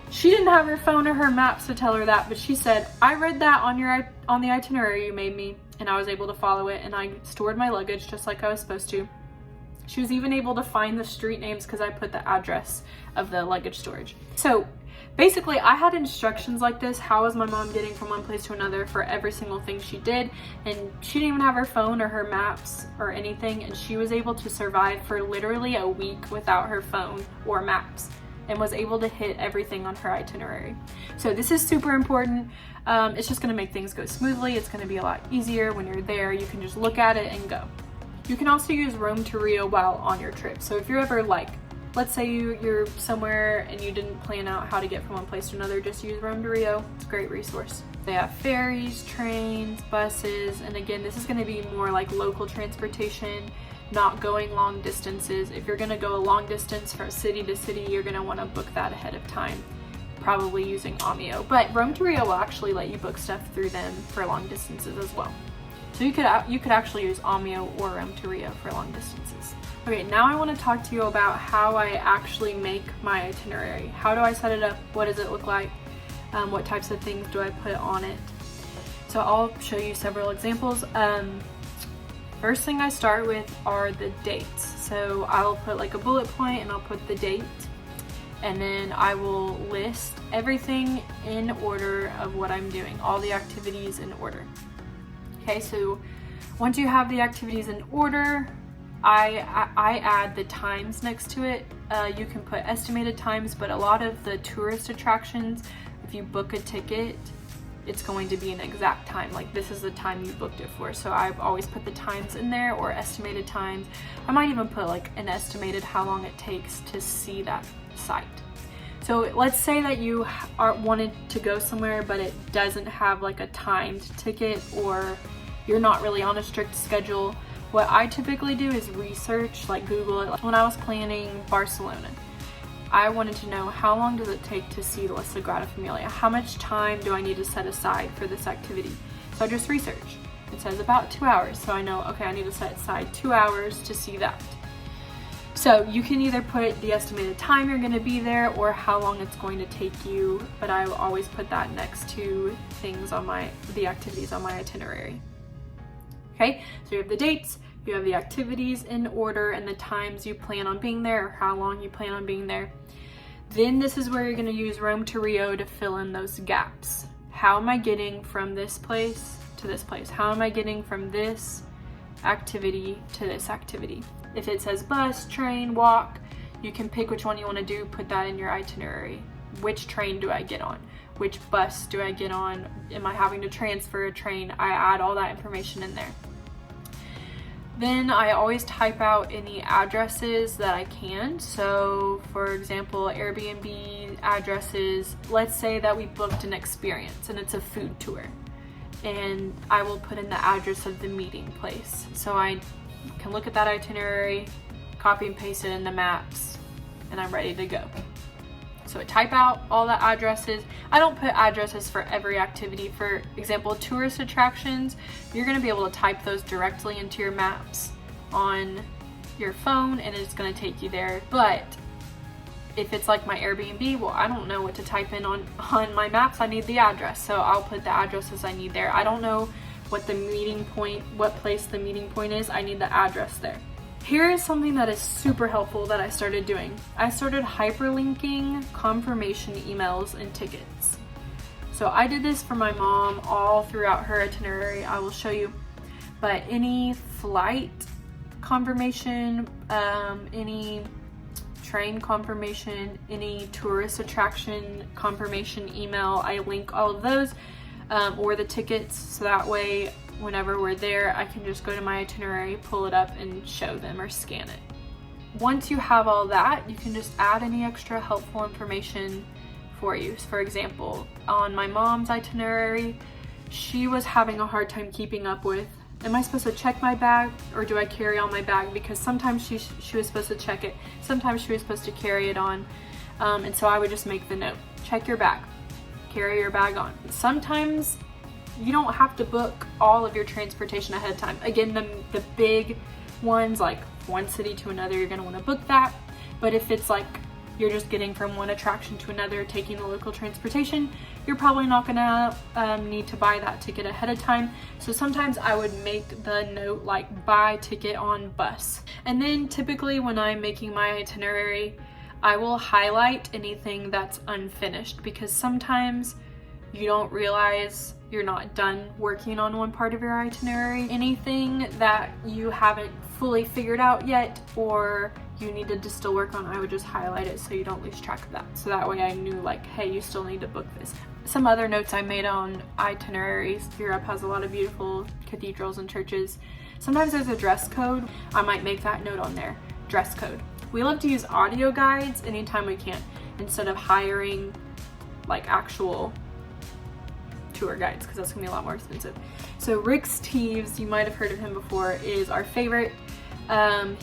She didn't have her phone or her maps to tell her that, but she said, I read that on the itinerary you made me, and I was able to follow it, and I stored my luggage just like I was supposed to. She was even able to find the street names because I put the address of the luggage storage. So basically, I had instructions like this. How was my mom getting from one place to another for every single thing she did? And she didn't even have her phone or her maps or anything. And she was able to survive for literally a week without her phone or maps, and was able to hit everything on her itinerary. So this is super important. It's just gonna make things go smoothly. It's gonna be a lot easier when you're there. You can just look at it and go. You can also use Rome to Rio while on your trip. So if you're ever like, let's say you're somewhere and you didn't plan out how to get from one place to another, just use Rome to Rio. It's a great resource. They have ferries, trains, buses, and again, this is gonna be more like local transportation, not going long distances. If you're gonna go a long distance from city to city, you're gonna wanna book that ahead of time, probably using Omio. But Rome to Rio will actually let you book stuff through them for long distances as well. So you could actually use Omio or Rome to Rio for long distances. Okay, now I wanna talk to you about how I actually make my itinerary. How do I set it up? What does it look like? What types of things do I put on it? So I'll show you several examples. First thing I start with are the dates. So I'll put like a bullet point and I'll put the date, and then I will list everything in order of what I'm doing, all the activities in order. Okay, so once you have the activities in order, I add the times next to it. You can put estimated times, but a lot of the tourist attractions, if you book a ticket, it's going to be an exact time, like this is the time you booked it for. So I've always put the times in there, or estimated times. I might even put like an estimated how long it takes to see that site. So let's say that you wanted to go somewhere, but it doesn't have like a timed ticket, or you're not really on a strict schedule. What I typically do is research, like Google it. When I was planning Barcelona, I wanted to know how long does it take to see the La Sagrada Familia? How much time do I need to set aside for this activity? So I just research. It says about 2 hours. So I know, okay, I need to set aside 2 hours to see that. So you can either put the estimated time you're gonna be there or how long it's going to take you, but I will always put that next to things on the activities on my itinerary. Okay, so you have the dates, you have the activities in order, and the times you plan on being there, or how long you plan on being there. Then this is where you're gonna use Rome to Rio to fill in those gaps. How am I getting from this place to this place? How am I getting from this activity to this activity? If it says bus, train, walk, you can pick which one you wanna do, put that in your itinerary. Which train do I get on? Which bus do I get on? Am I having to transfer a train? I add all that information in there. Then I always type out any addresses that I can. So for example, Airbnb addresses, let's say that we booked an experience and it's a food tour, and I will put in the address of the meeting place. So I can look at that itinerary, copy and paste it in the maps, and I'm ready to go. So I type out all the addresses. I don't put addresses for every activity. For example, tourist attractions, you're gonna be able to type those directly into your maps on your phone and it's gonna take you there. But if it's like my Airbnb, well, I don't know what to type in on my maps. I need the address, so I'll put the addresses I need there. I don't know what the meeting point, what place the meeting point is. I need the address there. Here is something that is super helpful that I started doing. I started hyperlinking confirmation emails and tickets. So I did this for my mom all throughout her itinerary. I will show you. But any flight confirmation, any train confirmation, any tourist attraction confirmation email, I link all of those, or the tickets, so that way whenever we're there, I can just go to my itinerary, pull it up, and show them or scan it. Once you have all that, you can just add any extra helpful information for you. For example, on my mom's itinerary, she was having a hard time keeping up with, am I supposed to check my bag or do I carry on my bag? Because sometimes she was supposed to check it, sometimes she was supposed to carry it on, and so I would just make the note, check your bag, carry your bag on. Sometimes you don't have to book all of your transportation ahead of time. Again, the big ones, like one city to another, you're gonna wanna book that. But if it's like you're just getting from one attraction to another, taking the local transportation, you're probably not gonna need to buy that ticket ahead of time. So sometimes I would make the note like buy ticket on bus. And then typically when I'm making my itinerary, I will highlight anything that's unfinished, because sometimes you don't realize you're not done working on one part of your itinerary. Anything that you haven't fully figured out yet or you needed to still work on, I would just highlight it so you don't lose track of that. So that way I knew like, hey, you still need to book this. Some other notes I made on itineraries. Europe has a lot of beautiful cathedrals and churches. Sometimes there's a dress code. I might make that note on there, dress code. We love to use audio guides anytime we can instead of hiring like actual tour guides, because that's gonna be a lot more expensive. So Rick Steves, you might have heard of him before, is our favorite.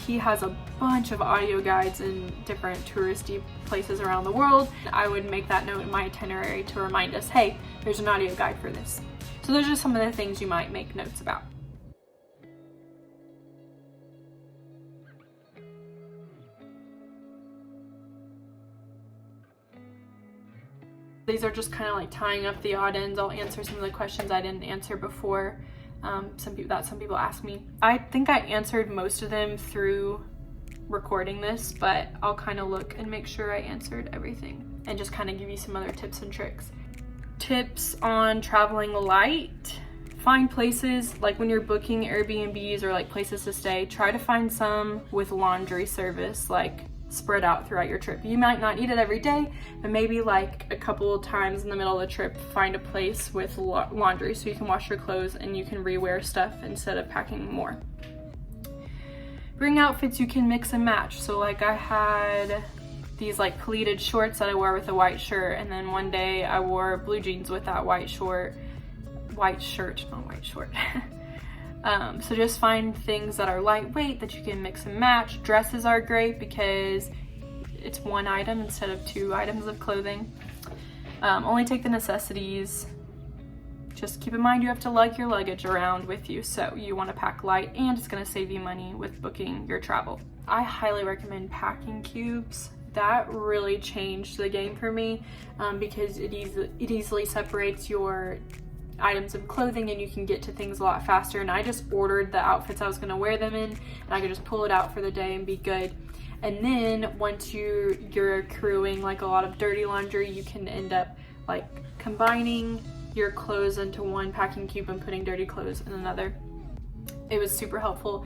He has a bunch of audio guides in different touristy places around the world. I would make that note in my itinerary to remind us, hey, there's an audio guide for this. So those are some of the things you might make notes about. These are just kind of like tying up the odd ends. I'll answer some of the questions I didn't answer before. Some people ask me. I think I answered most of them through recording this, but I'll kind of look and make sure I answered everything and just kind of give you some other tips and tricks. Tips on traveling light. Find places, like when you're booking Airbnbs or like places to stay, try to find some with laundry service, like spread out throughout your trip. You might not need it every day, but maybe like a couple of times in the middle of the trip, find a place with laundry so you can wash your clothes and you can rewear stuff instead of packing more. Bring outfits you can mix and match. So like I had these like pleated shorts that I wore with a white shirt, and then one day I wore blue jeans with that white shirt, not white short. So just find things that are lightweight that you can mix and match. Dresses are great because it's one item instead of 2 items of clothing. Only take the necessities. Just keep in mind you have to lug your luggage around with you, so you want to pack light, and it's going to save you money with booking your travel. I highly recommend packing cubes. That really changed the game for me because it easily separates your items of clothing and you can get to things a lot faster. And I just ordered the outfits I was going to wear them in, and I could just pull it out for the day and be good. And then once you're accruing like a lot of dirty laundry, you can end up like combining your clothes into one packing cube and putting dirty clothes in another. It was super helpful,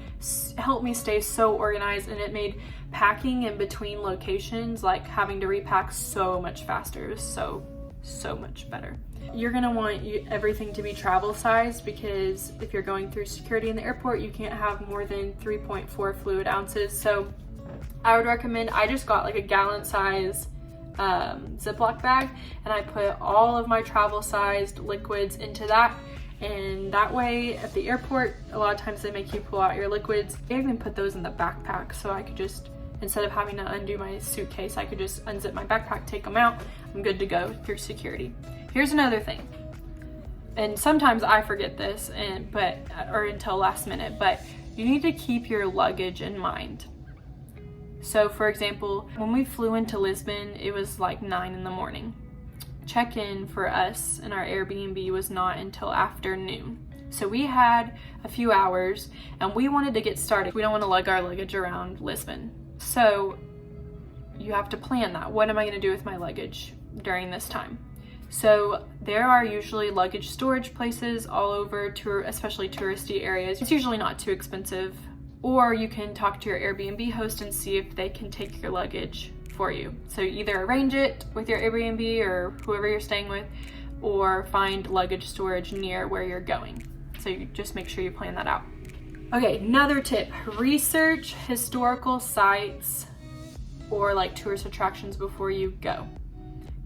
helped me stay so organized, and it made packing in between locations, like having to repack, so much faster. It was so much better. You're gonna want everything to be travel sized, because if you're going through security in the airport, you can't have more than 3.4 fluid ounces. So I would recommend, I just got like a gallon size Ziploc bag, and I put all of my travel sized liquids into that. And that way at the airport, a lot of times they make you pull out your liquids. I even put those in the backpack, so I could just, instead of having to undo my suitcase, I could just unzip my backpack, take them out. I'm good to go through security. Here's another thing, and sometimes I forget this or until last minute, but you need to keep your luggage in mind. So for example, when we flew into Lisbon, it was like 9 in the morning. Check-in for us in our Airbnb was not until afternoon. So we had a few hours and we wanted to get started. We don't want to lug our luggage around Lisbon. So you have to plan that. What am I going to do with my luggage during this time? So there are usually luggage storage places all over, especially touristy areas. It's usually not too expensive. Or you can talk to your Airbnb host and see if they can take your luggage for you. So either arrange it with your Airbnb or whoever you're staying with, or find luggage storage near where you're going. So you just make sure you plan that out. Okay, another tip, research historical sites or like tourist attractions before you go.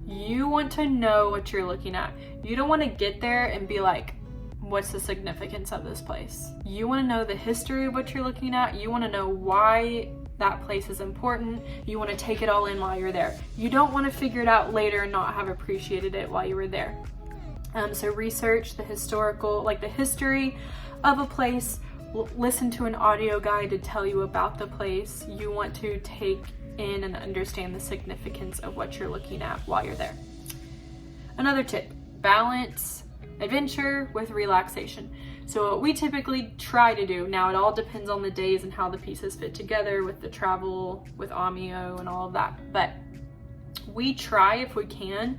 You want to know what you're looking at. You don't want to get there and be like, what's the significance of this place? You want to know the history of what you're looking at. You want to know why that place is important. You want to take it all in while you're there. You don't want to figure it out later and not have appreciated it while you were there. So research the historical, like the history of a place, listen to an audio guide to tell you about the place. You want to take in and understand the significance of what you're looking at while you're there. Another tip, balance adventure with relaxation. So what we typically try to do, now it all depends on the days and how the pieces fit together with the travel, with Amio and all of that, but we try, if we can,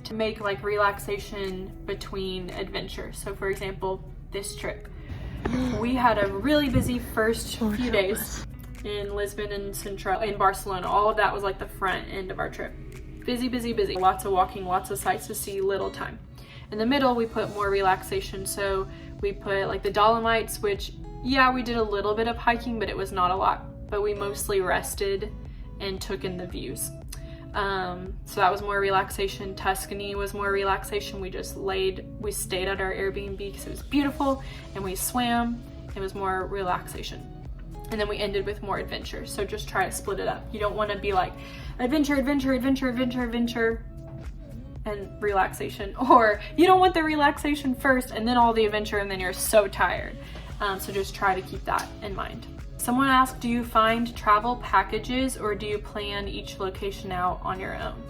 to make like relaxation between adventures. So for example, this trip, we had a really busy first few days in Lisbon and Central, in Barcelona. All of that was like the front end of our trip. Busy, busy, busy. Lots of walking, lots of sights to see, little time. In the middle, we put more relaxation. So we put like the Dolomites, which, yeah, we did a little bit of hiking, but it was not a lot. But we mostly rested and took in the views. So that was more relaxation. Tuscany was more relaxation. We stayed at our Airbnb because it was beautiful, and we swam. It was more relaxation. And then we ended with more adventure. So just try to split it up. You don't want to be like adventure, adventure, adventure, adventure, adventure, and relaxation. Or you don't want the relaxation first and then all the adventure, and then you're so tired. So just try to keep that in mind. Someone asked, do you find travel packages or do you plan each location out on your own?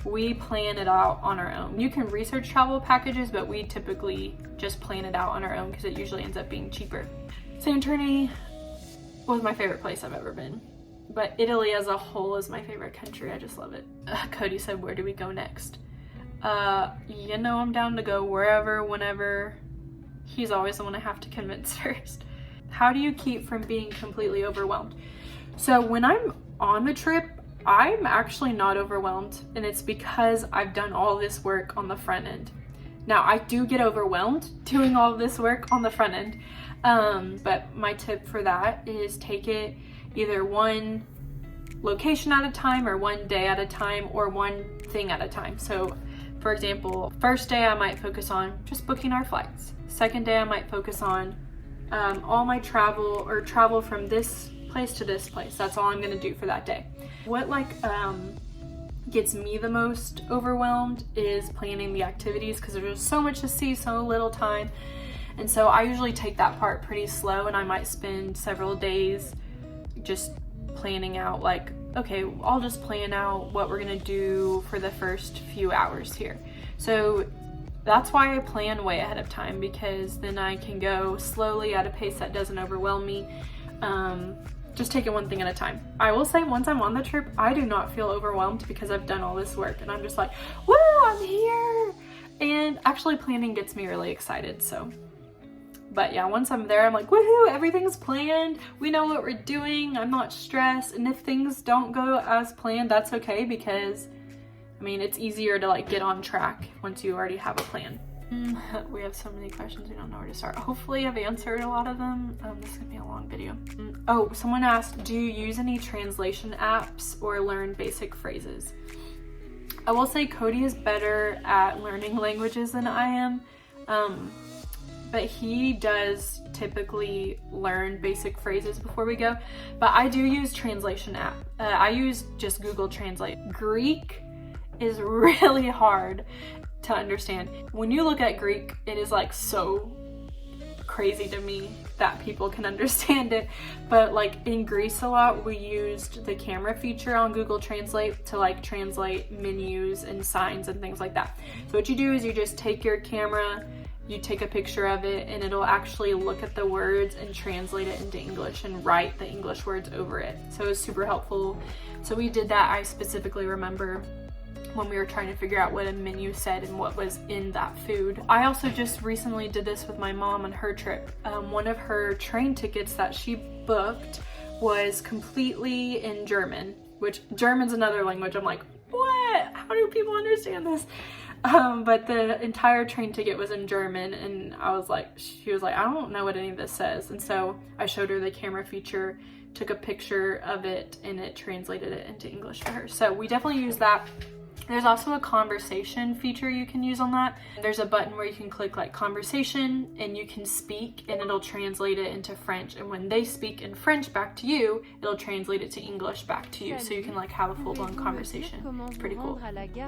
We plan it out on our own. You can research travel packages, but we typically just plan it out on our own because it usually ends up being cheaper. Santorini was my favorite place I've ever been, but Italy as a whole is my favorite country. I just love it. Cody said, where do we go next? I'm down to go wherever, whenever. He's always the one I have to convince first. How do you keep from being completely overwhelmed? So when I'm on the trip, I'm actually not overwhelmed, and it's because I've done all this work on the front end. Now, I do get overwhelmed doing all this work on the front end, but my tip for that is take it either one location at a time or one day at a time or one thing at a time. So for example, first day I might focus on just booking our flights. Second day I might focus on all my travel from this place to this place. That's all I'm gonna do for that day. What gets me the most overwhelmed is planning the activities, because there's just so much to see, so little time. And so I usually take that part pretty slow, and I might spend several days just planning out, like, okay, I'll just plan out what we're gonna do for the first few hours here. So that's why I plan way ahead of time, because then I can go slowly at a pace that doesn't overwhelm me. Just take it one thing at a time. I will say, once I'm on the trip, I do not feel overwhelmed because I've done all this work, and I'm just like, woo, I'm here. And actually planning gets me really excited. So, but yeah, once I'm there, I'm like, woohoo, everything's planned. We know what we're doing. I'm not stressed. And if things don't go as planned, that's okay, because I mean, it's easier to like get on track once you already have a plan. We have so many questions, we don't know where to start. Hopefully I've answered a lot of them. This is gonna be a long video. Oh, someone asked, do you use any translation apps or learn basic phrases? I will say Cody is better at learning languages than I am, but he does typically learn basic phrases before we go. But I do use translation app. I use just Google Translate. Greek is really hard to understand. When you look at Greek, it is like so crazy to me that people can understand it. But like in Greece a lot, we used the camera feature on Google Translate to like translate menus and signs and things like that. So what you do is you just take your camera, you take a picture of it, and it'll actually look at the words and translate it into English and write the English words over it. So it was super helpful. So we did that. I specifically remember when we were trying to figure out what a menu said and what was in that food. I also just recently did this with my mom on her trip. One of her train tickets that she booked was completely in German, which German's another language. I'm like, what? How do people understand this? But the entire train ticket was in German, and she was like, I don't know what any of this says. And so I showed her the camera feature, took a picture of it, and it translated it into English for her. So we definitely use that. There's also a conversation feature you can use on that. There's a button where you can click like conversation, and you can speak, and it'll translate it into French. And when they speak in French back to you, it'll translate it to English back to you. So you can like have a full-blown conversation. It's pretty cool.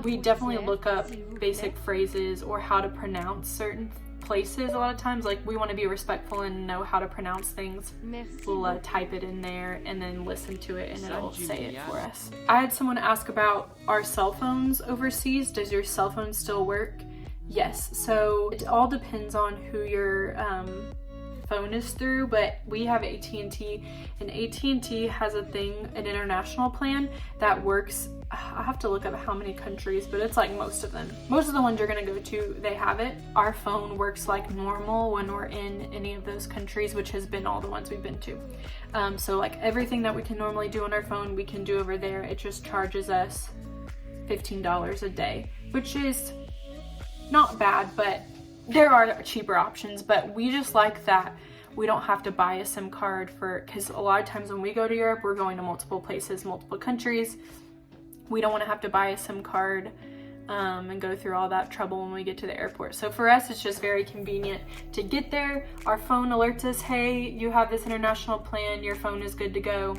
We definitely look up basic phrases or how to pronounce certain places a lot of times. Like, we want to be respectful and know how to pronounce things. We'll type it in there and then listen to it, and it'll say it for us. I had someone ask about our cell phones overseas. Does your cell phone still work? Yes. So it all depends on who your phone is through, but we have AT&T, and AT&T has an international plan that works. I have to look up how many countries, but it's like most of them. Most of the ones you're gonna go to, they have it. Our phone works like normal when we're in any of those countries, which has been all the ones we've been to. So like everything that we can normally do on our phone, we can do over there. It just charges us $15 a day, which is not bad, but there are cheaper options. But we just like that we don't have to buy a SIM card because a lot of times when we go to Europe, we're going to multiple places, multiple countries. We don't want to have to buy a SIM card and go through all that trouble when we get to the airport. So for us, it's just very convenient to get there. Our phone alerts us, hey, you have this international plan, your phone is good to go.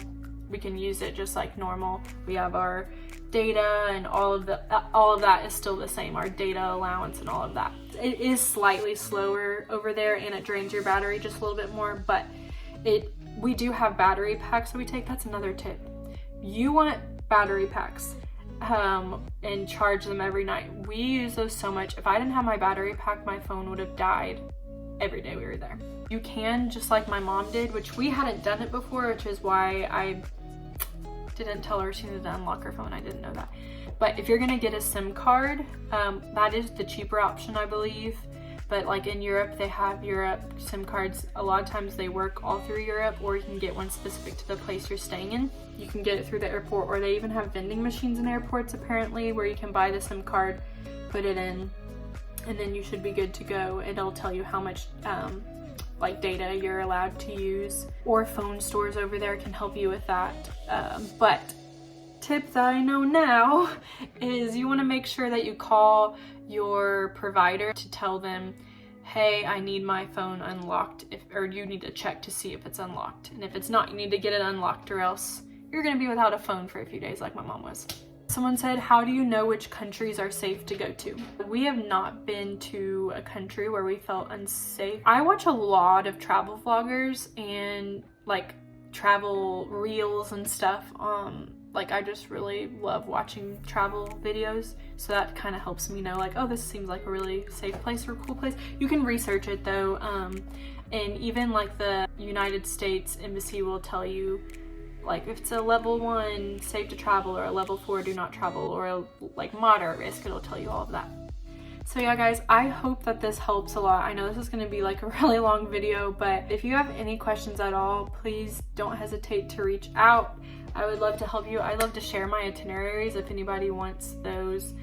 We can use it just like normal. We have our data, and all of that is still the same, our data allowance and all of that. It is slightly slower over there, and it drains your battery just a little bit more, but we do have battery packs that we take. That's another tip. You want battery packs and charge them every night. We use those so much. If I didn't have my battery pack, my phone would have died every day we were there. You can, just like my mom did, which we hadn't done it before, which is why I didn't tell her she needed to unlock her phone. I didn't know that. But if you're gonna get a SIM card, that is the cheaper option, I believe. But like in Europe, they have Europe SIM cards. A lot of times they work all through Europe, or you can get one specific to the place you're staying in. You can get it through the airport, or they even have vending machines in airports apparently where you can buy the SIM card, put it in, and then you should be good to go. It'll tell you how much like data you're allowed to use, or phone stores over there can help you with that. But tip that I know now is you want to make sure that you call your provider to tell them, hey, I need my phone unlocked, or you need to check to see if it's unlocked. And if it's not, you need to get it unlocked, or else you're going to be without a phone for a few days like my mom was. Someone said, how do you know which countries are safe to go to? We have not been to a country where we felt unsafe. I watch a lot of travel vloggers and like travel reels and stuff. Like I just really love watching travel videos. So that kind of helps me know like, oh, this seems like a really safe place or cool place. You can research it though. And even like the United States Embassy will tell you like if it's a level 1 safe to travel, or a level 4 do not travel, or a like moderate risk, it'll tell you all of that. So yeah guys, I hope that this helps a lot. I know this is going to be like a really long video, but if you have any questions at all, please don't hesitate to reach out. I would love to help you. I love to share my itineraries if anybody wants those.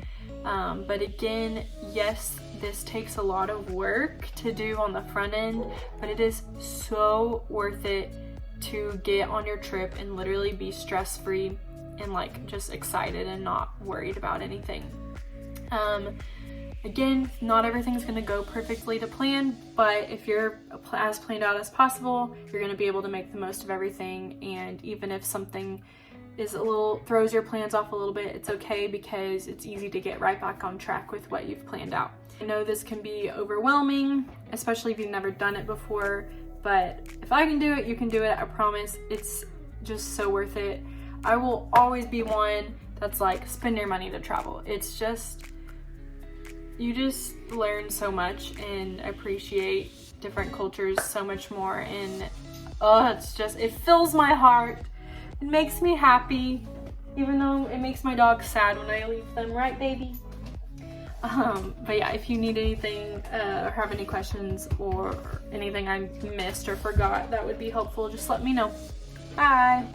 But again, yes, this takes a lot of work to do on the front end, but it is so worth it to get on your trip and literally be stress-free and like just excited and not worried about anything. Again, not everything's gonna go perfectly to plan, but if you're as planned out as possible, you're gonna be able to make the most of everything. And even if something is throws your plans off a little bit, it's okay, because it's easy to get right back on track with what you've planned out. I know this can be overwhelming, especially if you've never done it before, but if I can do it, you can do it. I promise. It's just so worth it. I will always be one that's like, spend your money to travel. It's just, you just learn so much and appreciate different cultures so much more. And it fills my heart. It makes me happy, even though it makes my dog sad when I leave them, right, baby? But yeah, if you need anything or have any questions or anything I missed or forgot that would be helpful, just let me know. Bye.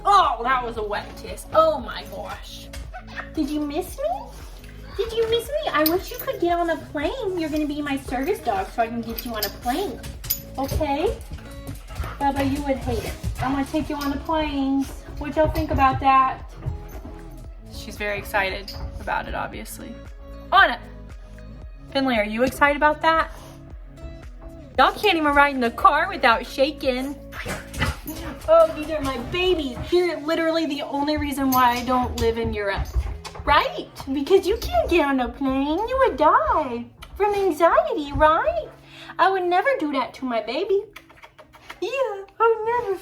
Oh, that was a wet kiss. Oh my gosh. Did you miss me? Did you miss me? I wish you could get on a plane. You're gonna be my service dog so I can get you on a plane. Okay? Bubba, you would hate it. I'm gonna take you on a plane. What y'all think about that? She's very excited about it, obviously. Anna! Finley, are you excited about that? Y'all can't even ride in the car without shaking. Oh, these are my babies. You're literally the only reason why I don't live in Europe. Right? Because you can't get on a plane. You would die from anxiety, right? I would never do that to my baby. Yeah, I would never.